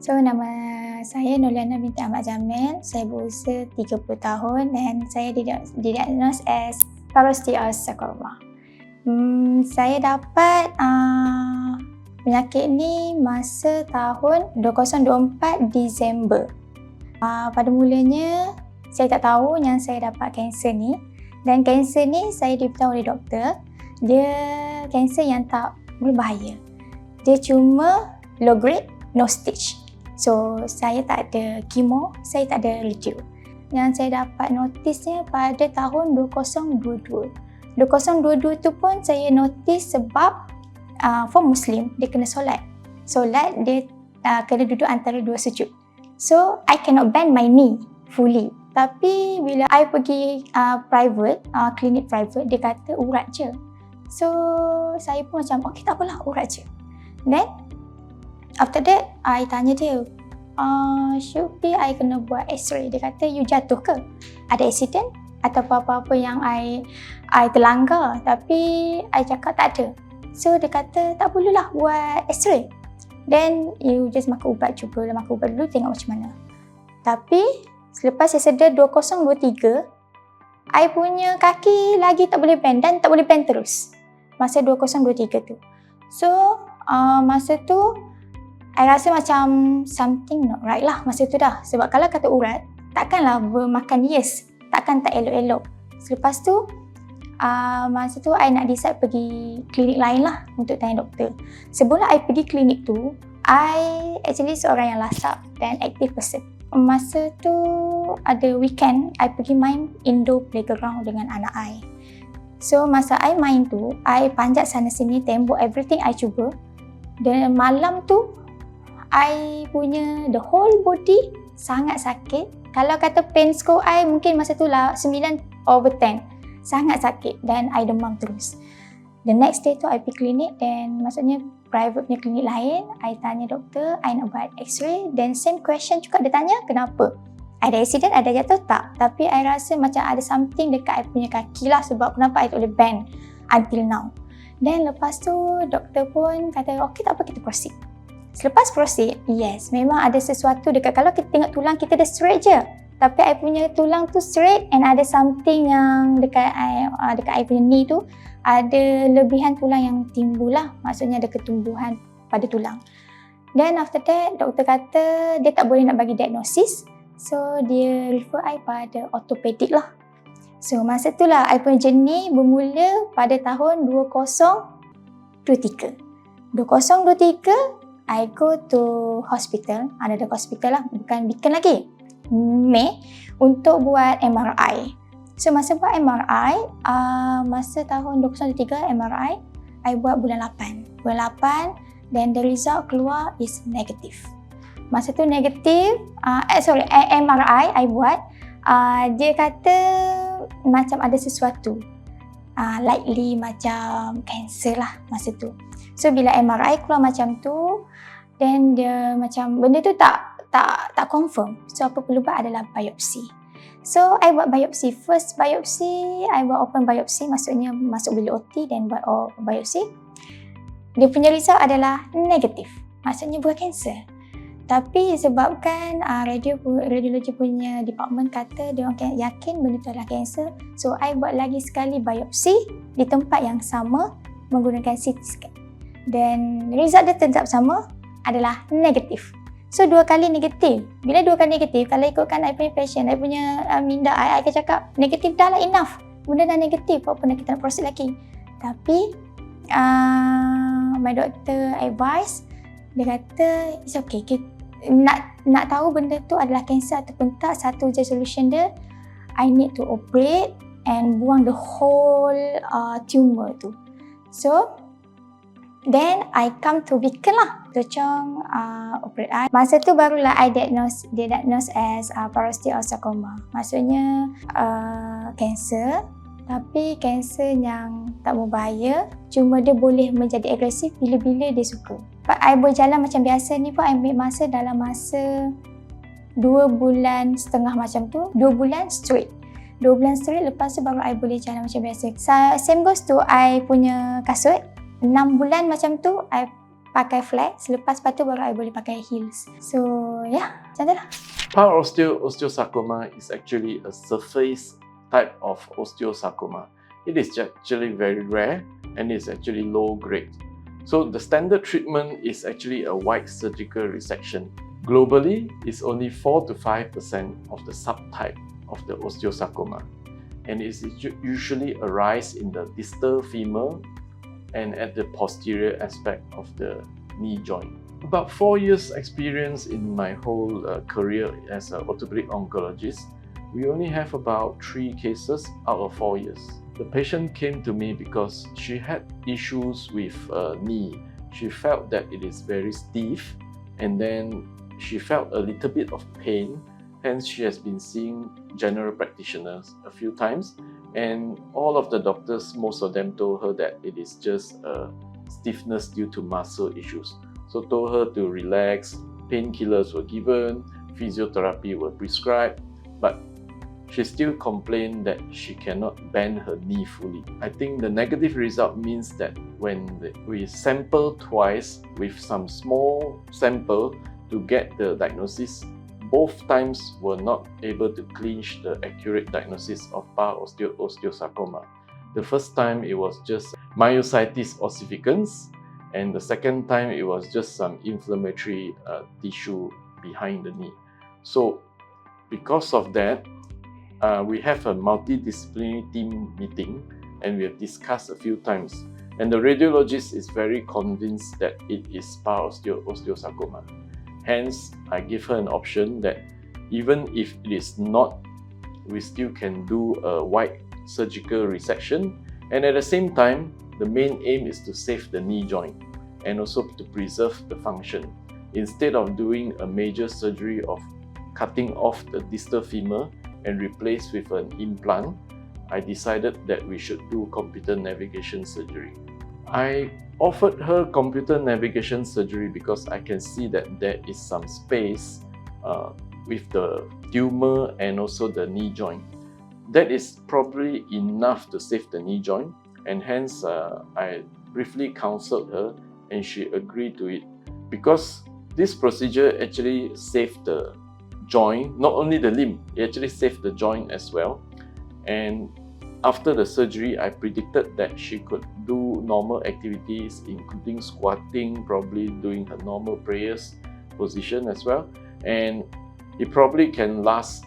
So, nama saya Nur Liyana binti Ahmad Jamil. Saya berusia 30 tahun dan saya didiagnos as Parosteal Osteosarcoma. Saya dapat penyakit ni masa tahun 2024 Disember. Pada mulanya, saya tak tahu yang saya dapat kanser ni. Dan kanser ni saya diberitahu oleh doktor, dia kanser yang tak berbahaya. Dia cuma low grade, no stage. So, saya tak ada kemo, saya tak ada radio. Yang saya dapat notisnya pada tahun 2022. 2022 tu pun saya notis sebab for Muslim, dia kena solat. Solat, dia kena duduk antara dua sujud. So, I cannot bend my knee fully. Tapi bila I pergi private, klinik private, dia kata urat je. So, saya pun macam, okay tak apalah, urat je. Then, after that, I tanya dia, should be I kena buat x-ray. Dia kata, you jatuh ke? Ada accident? Atau apa-apa yang I terlanggar? Tapi, I cakap tak ada. So, dia kata, tak perlulah buat x-ray. Then, you just makan ubat, cubalah makan ubat dulu, tengok macam mana. Tapi, selepas saya sedar 2023, I punya kaki lagi tak boleh bend dan tak boleh bend terus. Masa 2023 tu. So, masa tu, I rasa macam something not right lah masa tu dah. Sebab kalau kata urat, takkanlah bermakan yes. Takkan tak elok-elok. Selepas tu, masa tu I nak decide pergi klinik lain lah untuk tanya doktor. Sebelum I pergi klinik tu, I actually seorang yang lasak dan active person. Masa tu ada weekend, I pergi main indoor playground dengan anak I. So masa I main tu, I panjat sana sini, tembok, everything I cuba. Dan malam tu, I punya the whole body sangat sakit. Kalau kata pain score I mungkin masa tu lah 9/10. Sangat sakit dan I demam terus. The next day tu I pergi klinik dan maksudnya private punya klinik lain. I tanya doktor, I nak buat x-ray dan same question juga dia tanya kenapa. Ada accident, ada jatuh tak? Tapi I rasa macam ada something dekat I punya kaki lah sebab kenapa I tak boleh bend until now. Dan lepas tu doktor pun kata okay tak apa kita proceed. Selepas proceed, yes memang ada sesuatu dekat kalau kita tengok tulang kita dah straight je. Tapi I punya tulang tu straight and ada something yang dekat I punya knee tu ada lebihan tulang yang timbul lah. Maksudnya ada ketumbuhan pada tulang. Then after that, doktor kata dia tak boleh nak bagi diagnosis. So, dia refer I pada ortopedik lah. So, masa tu lah I punya journey bermula pada tahun 2023. 2023, I go to hospital. Ada hospital lah, bukan Beacon lagi. Mei untuk buat MRI. So masa buat MRI, masa tahun 2023 MRI, I buat bulan 8. Bulan 8 dan the result keluar is negative. Masa tu negatif, MRI I buat, dia kata macam ada sesuatu. Likely macam kanser lah masa tu. So bila MRI keluar macam tu, then dia macam benda tu tak confirm. So apa perlu buat adalah biopsi. So I buat biopsi. First biopsi, I buat open biopsi, maksudnya masuk bilik OT dan buat biopsi. Dia punya result adalah negatif. Maksudnya bukan kanser. Tapi sebabkan radiologi punya department kata dia orang yakin benda tu adalah kanser. So I buat lagi sekali biopsi di tempat yang sama menggunakan CT scan. Dan result dia tetap sama adalah negatif. So, 2 kali negatif. Bila 2 kali negatif, kalau ikutkan I punya patient, I punya minda, I akan cakap, negatif dah lah enough. Benda dah negatif, apa pun kita nak proceed lagi. Tapi, my doctor advice, dia kata, it's okay. Nak tahu benda tu adalah kanser ataupun tak, satu je solution dia, I need to operate and buang the whole tumor tu. So, then I come to Beacon lah. Dr Choong operate I. Masa tu barulah I diagnose as Parosteal Osteosarcoma. Maksudnya kanser, tapi kanser yang tak berbahaya. Cuma dia boleh menjadi agresif bila-bila dia suka. I berjalan macam biasa ni pun I ambil masa dalam masa 2 bulan setengah macam tu. 2 bulan straight. 2 bulan straight lepas tu baru I boleh jalan macam biasa. Same goes to I punya kasut. 6 bulan macam tu I pakai flats, lepas tu baru I boleh pakai heels. So macam tu lah. Parosteal osteosarcoma is actually a surface type of osteosarcoma. It is actually very rare and is actually low grade. So the standard treatment is actually a wide surgical resection. Globally, it's only 4 to 5% of the subtype of the osteosarcoma, and it usually arises in the distal femur and at the posterior aspect of the knee joint. About 4 years experience in my whole career as an orthopedic oncologist, we only have about 3 cases out of 4 years. The patient came to me because she had issues with knee. She felt that it is very stiff, and then she felt a little bit of pain. Hence, she has been seeing general practitioners a few times, and all of the doctors, most of them told her that it is just stiffness due to muscle issues. So told her to relax, painkillers were given, physiotherapy were prescribed, but she still complained that she cannot bend her knee fully. I think the negative result means that when we sample twice with some small sample to get the diagnosis, both times were not able to clinch the accurate diagnosis of parosteal osteosarcoma. The first time it was just myositis ossificans, and the second time it was just some inflammatory tissue behind the knee. So because of that, we have a multidisciplinary team meeting, and we have discussed a few times, and the radiologist is very convinced that it is parosteal osteosarcoma. Hence, I give her an option that even if it is not, we still can do a wide surgical resection, and at the same time, the main aim is to save the knee joint and also to preserve the function. Instead of doing a major surgery of cutting off the distal femur and replace with an implant, I decided that we should do computer navigation surgery. I offered her computer navigation surgery because I can see that there is some space with the tumor and also the knee joint. That is probably enough to save the knee joint, and hence I briefly counseled her and she agreed to it, because this procedure actually saved the joint, not only the limb, it actually saved the joint as well. And after the surgery, I predicted that she could do normal activities, including squatting, probably doing her normal prayers position as well. And it probably can last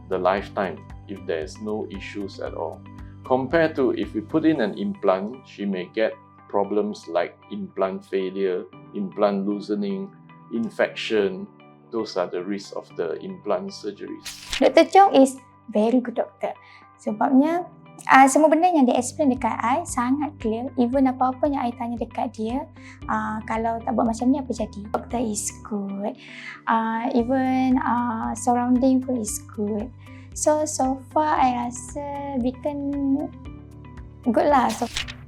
the lifetime if there is no issues at all. Compared to if we put in an implant, she may get problems like implant failure, implant loosening, infection. Those are the risks of the implant surgeries. Dr. Choong is very good doctor. Sebabnya semua benda yang dia explain dekat I sangat clear. Even apa-apa yang I tanya dekat dia, kalau tak buat macam ni apa jadi. Doctor is good. Even surrounding pun is good. So far I rasa Beacon good lah.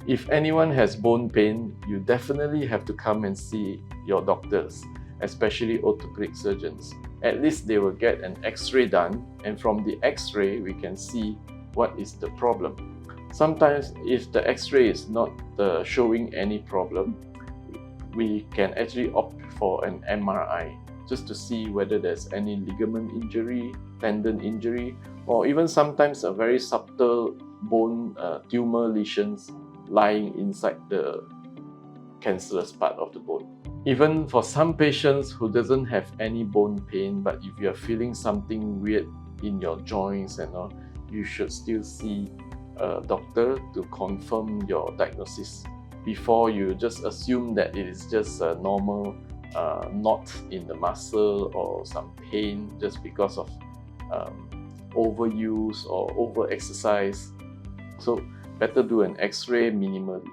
If anyone has bone pain, you definitely have to come and see your doctors, especially orthopedic surgeons. At least they will get an X-ray done, and from the X-ray we can see what is the problem. Sometimes if the X-ray is not showing any problem, we can actually opt for an MRI just to see whether there's any ligament injury, tendon injury, or even sometimes a very subtle bone tumor lesions lying inside the cancerous part of the bone. Even for some patients who doesn't have any bone pain, but if you are feeling something weird in your joints and all, you should still see a doctor to confirm your diagnosis before you just assume that it is just a normal knot in the muscle or some pain just because of overuse or over exercise. So better do an X-ray minimally.